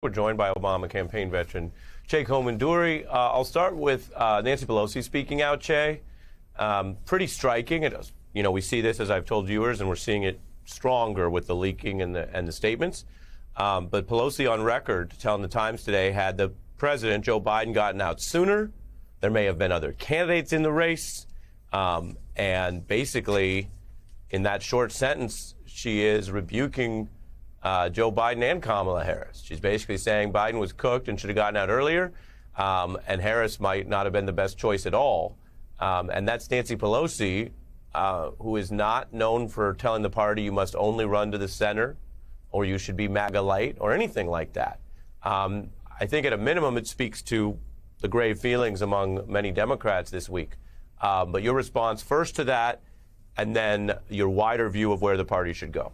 We're joined by Obama campaign veteran Che Kominduri. I'll start with Nancy Pelosi speaking out, Che. Pretty striking. We see this, as I've told viewers, and we're seeing it stronger with the leaking and the statements. But Pelosi on record telling the Times today, had the president, Joe Biden, gotten out sooner, there may have been other candidates in the race. And basically, in that short sentence, she is rebuking Joe Biden and Kamala Harris. She's basically saying Biden was cooked and should have gotten out earlier, and Harris might not have been the best choice at all. And that's Nancy Pelosi, who is not known for telling the party you must only run to the center or you should be MAGA light or anything like that. I think at a minimum it speaks to the grave feelings among many Democrats this week. But your response first to that, and then your wider view of where the party should go.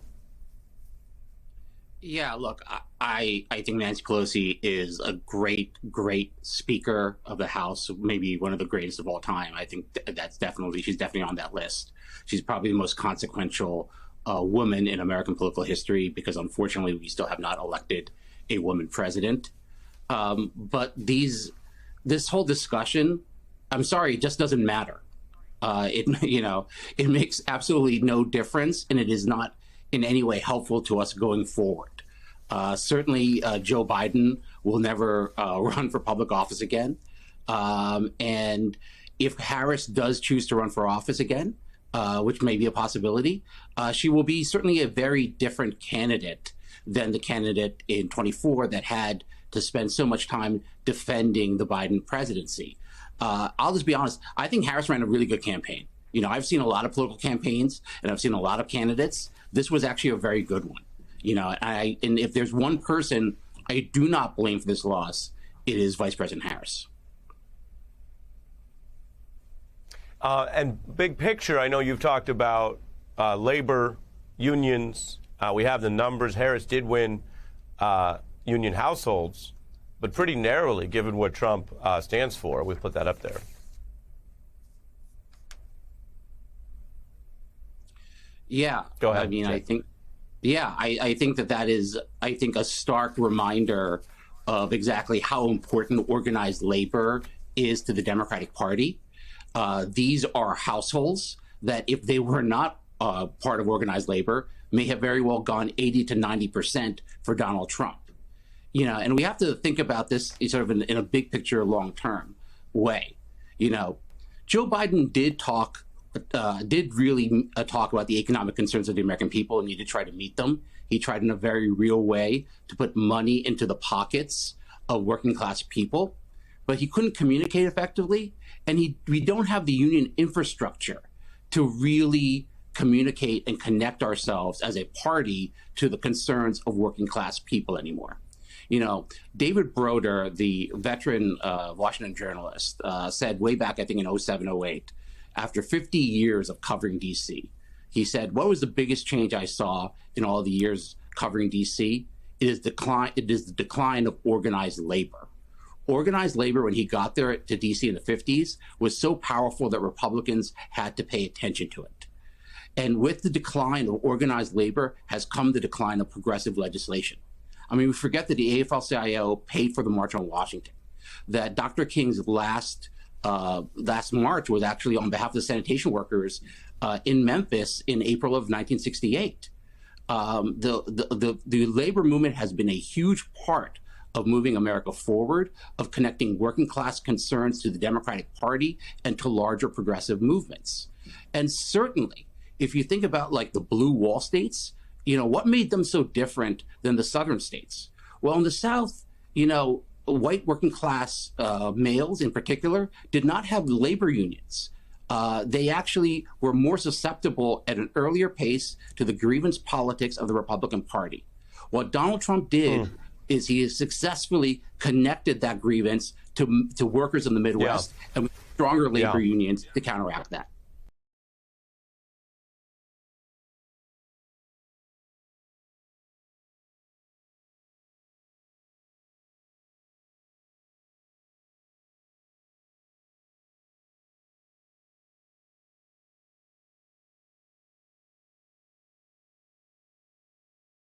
Yeah, look, I think Nancy Pelosi is a great speaker of the House, maybe one of the greatest of all time. I think she's definitely on that list. She's probably the most consequential woman in American political history because, unfortunately, we still have not elected a woman president. But this whole discussion, I'm sorry, it just doesn't matter. It makes absolutely no difference, and it is not in any way helpful to us going forward. Certainly, Joe Biden will never run for public office again. And if Harris does choose to run for office again, which may be a possibility, she will be certainly a very different candidate than the candidate in 24 that had to spend so much time defending the Biden presidency. I'll just be honest. I think Harris ran a really good campaign. I've seen a lot of political campaigns and I've seen a lot of candidates. This was actually a very good one. And if there's one person I do not blame for this loss, it is Vice President Harris. And big picture, I know you've talked about labor unions. We have the numbers. Harris did win union households, but pretty narrowly, given what Trump stands for. We've put that up there. Yeah. Go ahead. I mean, I think that is, a stark reminder of exactly how important organized labor is to the Democratic Party. These are households that, if they were not part of organized labor, may have very well gone 80 to 90% for Donald Trump. And we have to think about this sort of in a big picture, long-term way. Joe Biden did really talk about the economic concerns of the American people, and he did try to meet them. He tried in a very real way to put money into the pockets of working class people, but he couldn't communicate effectively, and we don't have the union infrastructure to really communicate and connect ourselves as a party to the concerns of working class people anymore. David Broder, the veteran Washington journalist, said way back, I think in 07, 08, after 50 years of covering D.C., he said, what was the biggest change I saw in all the years covering D.C.? It is the decline of organized labor. Organized labor, when he got there to D.C. in the 50s, was so powerful that Republicans had to pay attention to it. And with the decline of organized labor has come the decline of progressive legislation. I mean, we forget that the AFL-CIO paid for the March on Washington, that Dr. King's last march was actually on behalf of the sanitation workers in Memphis in April of 1968. The labor movement has been a huge part of moving America forward, of connecting working class concerns to the Democratic Party and to larger progressive movements. And certainly, if you think about like the blue wall states, what made them so different than the southern states? Well, in the South, white working class males in particular did not have labor unions. They actually were more susceptible at an earlier pace to the grievance politics of the Republican Party. What Donald Trump did is he has successfully connected that grievance to workers in the Midwest and with stronger labor unions to counteract that.